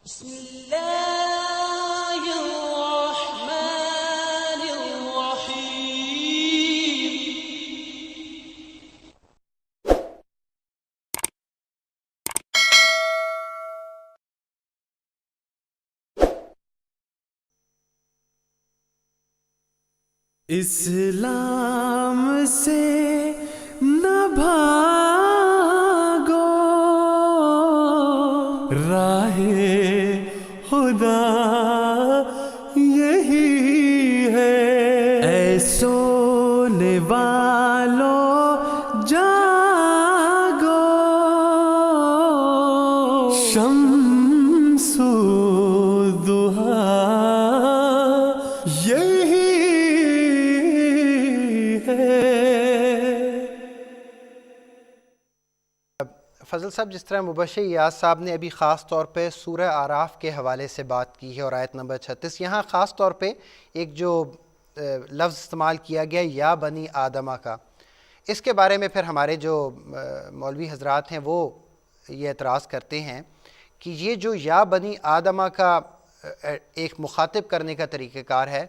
بسم اللہ الرحمن الرحیم۔ اسلام سے نہ بھاگو، راہ خدا یہی ہے، اے سونے والو جاگو، شمس الضحیٰ یہی فضل صاحب، جس طرح مبشر یاس صاحب نے ابھی خاص طور پہ سورہ اعراف کے حوالے سے بات کی ہے اور آیت نمبر 36، یہاں خاص طور پہ ایک جو لفظ استعمال کیا گیا یا بنی آدمہ کا، اس کے بارے میں پھر ہمارے جو مولوی حضرات ہیں وہ یہ اعتراض کرتے ہیں کہ یہ جو یا بنی آدمہ کا ایک مخاطب کرنے کا طریقہ کار ہے،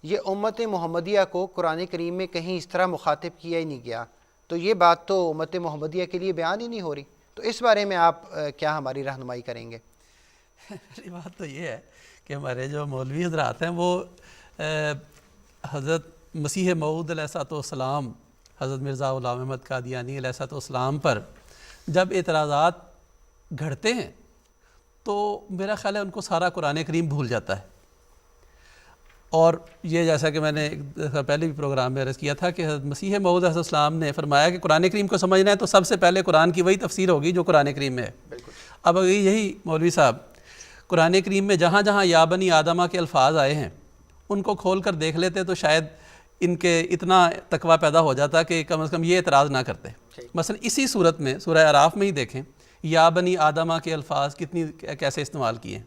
یہ امت محمدیہ کو قرآن کریم میں کہیں اس طرح مخاطب کیا ہی نہیں گیا، تو یہ بات تو امت محمدیہ کے لیے بیان ہی نہیں ہو رہی۔ تو اس بارے میں آپ کیا ہماری رہنمائی کریں گے؟ پہلی بات تو یہ ہے کہ ہمارے جو مولوی حضرات ہیں وہ حضرت مسیح موعود علیہ السلام، حضرت مرزا غلام احمد قادیانی علیہ السلام پر جب اعتراضات گھڑتے ہیں تو میرا خیال ہے ان کو سارا قرآن کریم بھول جاتا ہے، اور یہ جیسا کہ میں نے پہلے بھی پروگرام میں عرض کیا تھا کہ حضرت مسیح موعود علیہ السلام نے فرمایا کہ قرآن کریم کو سمجھنا ہے تو سب سے پہلے قرآن کی وہی تفسیر ہوگی جو قرآن کریم میں ہے۔ اب اگر یہی مولوی صاحب قرآن کریم میں جہاں جہاں یا بنی آدمہ کے الفاظ آئے ہیں ان کو کھول کر دیکھ لیتے تو شاید ان کے اتنا تقویٰ پیدا ہو جاتا کہ کم از کم یہ اعتراض نہ کرتے۔ مثلا اسی صورت میں سورہ اعراف میں ہی دیکھیں یا بنی آدمہ کے الفاظ کیسے استعمال کیے ہیں۔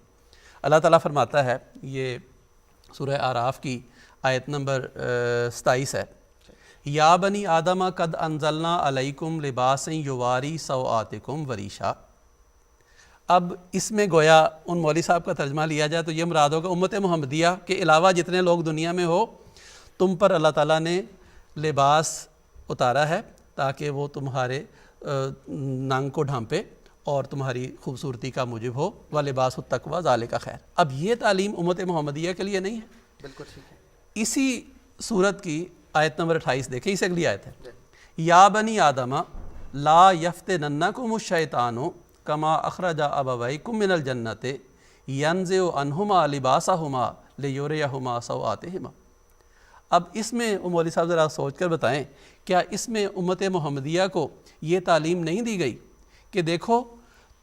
اللہ تعالیٰ فرماتا ہے، یہ سورہ اعراف کی آیت نمبر 27 ہے، یا بنی آدمہ قد انزلنا علیکم لباسا یواری سوآتکم وریشا۔ اب اس میں گویا ان مولوی صاحب کا ترجمہ لیا جائے تو یہ مراد ہوگا امت محمدیہ کے علاوہ جتنے لوگ دنیا میں ہو تم پر اللہ تعالیٰ نے لباس اتارا ہے تاکہ وہ تمہارے ننگ کو ڈھانپے اور تمہاری خوبصورتی کا موجب ہو، وَلِبَاسُ التَّقْوَىٰ ذَلِكَ خیر۔ اب یہ تعلیم امت محمدیہ کے لیے نہیں ہے۔ بالکل ٹھیک ہے۔ اسی صورت کی آیت نمبر 28 دیکھیں، اسے اگلی آیت ہے، یا بنی آدمہ لا یفتننکم الشیطان کما اخرج ابویکم من الجنۃ ینزع عنہما لباسہما لیریہما سوآتہما۔ اب اس میں مولوی صاحب ذرا سوچ کر بتائیں، کیا اس میں امت محمدیہ کو یہ تعلیم نہیں دی گئی کہ دیکھو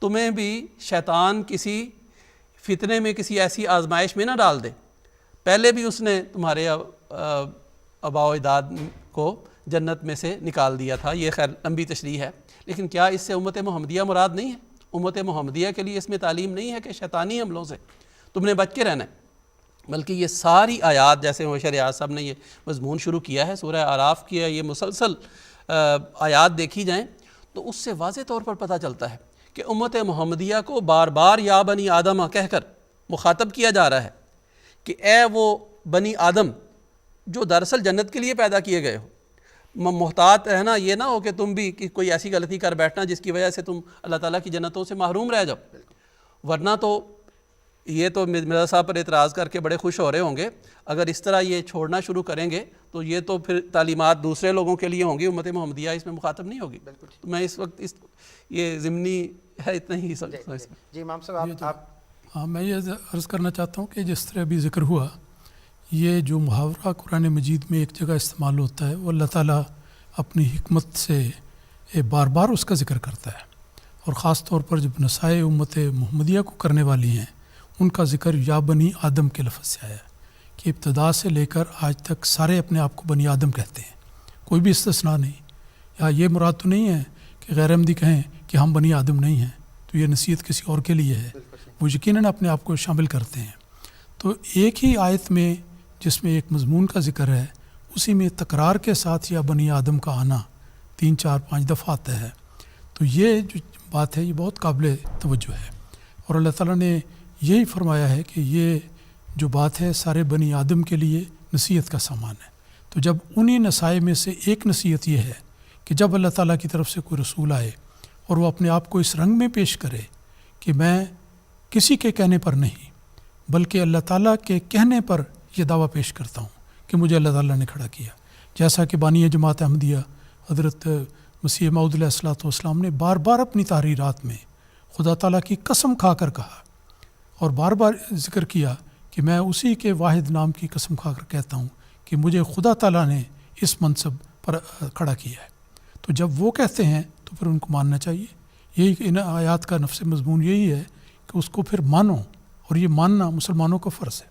تمہیں بھی شیطان کسی فتنے میں کسی ایسی آزمائش میں نہ ڈال دے؟ پہلے بھی اس نے تمہارے آباء و اجداد کو جنت میں سے نکال دیا تھا، یہ خیر لمبی تشریح ہے، لیکن کیا اس سے امت محمدیہ مراد نہیں ہے؟ امت محمدیہ کے لیے اس میں تعلیم نہیں ہے کہ شیطانی حملوں سے تم نے بچ کے رہنا ہے، بلکہ یہ ساری آیات، جیسے مبشر یاس صاحب نے یہ مضمون شروع کیا ہے سورہ اعراف کی، یہ مسلسل آیات دیکھی جائیں تو اس سے واضح طور پر پتہ چلتا ہے کہ امت محمدیہ کو بار بار یا بنی آدمہ کہہ کر مخاطب کیا جا رہا ہے کہ اے وہ بنی آدم جو دراصل جنت کے لیے پیدا کیے گئے ہو، محتاط رہنا، یہ نہ ہو کہ تم بھی کوئی ایسی غلطی کر بیٹھنا جس کی وجہ سے تم اللہ تعالیٰ کی جنتوں سے محروم رہ جاؤ، ورنہ تو یہ تو مرزا صاحب پر اعتراض کر کے بڑے خوش ہو رہے ہوں گے اگر اس طرح یہ چھوڑنا شروع کریں گے تو یہ تو پھر تعلیمات دوسرے لوگوں کے لیے ہوں گی، امت محمدیہ اس میں مخاطب نہیں ہوگی۔ تو میں اس وقت یہ ضمنی ہے اتنا ہی سمجھتا ہوں۔ جی امام صاحب آپ ہاں، میں یہ عرض کرنا چاہتا ہوں کہ جس طرح ابھی ذکر ہوا، یہ جو محاورہ قرآن مجید میں ایک جگہ استعمال ہوتا ہے وہ اللہ تعالیٰ اپنی حکمت سے بار بار اس کا ذکر کرتا ہے، اور خاص طور پر جب نسائے امت محمدیہ کو کرنے والی ہیں ان کا ذکر یا بنی آدم کے لفظ سے آیا ہے کہ ابتدا سے لے کر آج تک سارے اپنے آپ کو بنی آدم کہتے ہیں، کوئی بھی استثناء نہیں۔ یا یہ مراد تو نہیں ہے کہ غیر احمدی کہیں کہ ہم بنی آدم نہیں ہیں تو یہ نصیحت کسی اور کے لیے ہے، وہ یقیناً اپنے آپ کو شامل کرتے ہیں۔ تو ایک ہی آیت میں جس میں ایک مضمون کا ذکر ہے اسی میں تکرار کے ساتھ یا بنی آدم کا آنا 3 4 5 دفعہ آتا ہے، تو یہ جو بات ہے یہ بہت قابل توجہ ہے، اور اللہ تعالیٰ نے یہی فرمایا ہے کہ یہ جو بات ہے سارے بنی آدم کے لیے نصیحت کا سامان ہے۔ تو جب انہی نصائح میں سے ایک نصیحت یہ ہے کہ جب اللہ تعالیٰ کی طرف سے کوئی رسول آئے اور وہ اپنے آپ کو اس رنگ میں پیش کرے کہ میں کسی کے کہنے پر نہیں بلکہ اللہ تعالیٰ کے کہنے پر یہ دعویٰ پیش کرتا ہوں کہ مجھے اللہ تعالیٰ نے کھڑا کیا، جیسا کہ بانی جماعت احمدیہ حضرت مسیح موعود علیہ الصلوۃ والسلام نے بار بار اپنی تحریرات میں خدا تعالیٰ کی قسم کھا کر کہا اور بار بار ذکر کیا کہ میں اسی کے واحد نام کی قسم کھا کر کہتا ہوں کہ مجھے خدا تعالیٰ نے اس منصب پر کھڑا کیا ہے۔ تو جب وہ کہتے ہیں تو پھر ان کو ماننا چاہیے۔ یہی ان آیات کا نفس مضمون یہی ہے کہ اس کو پھر مانو، اور یہ ماننا مسلمانوں کا فرض ہے۔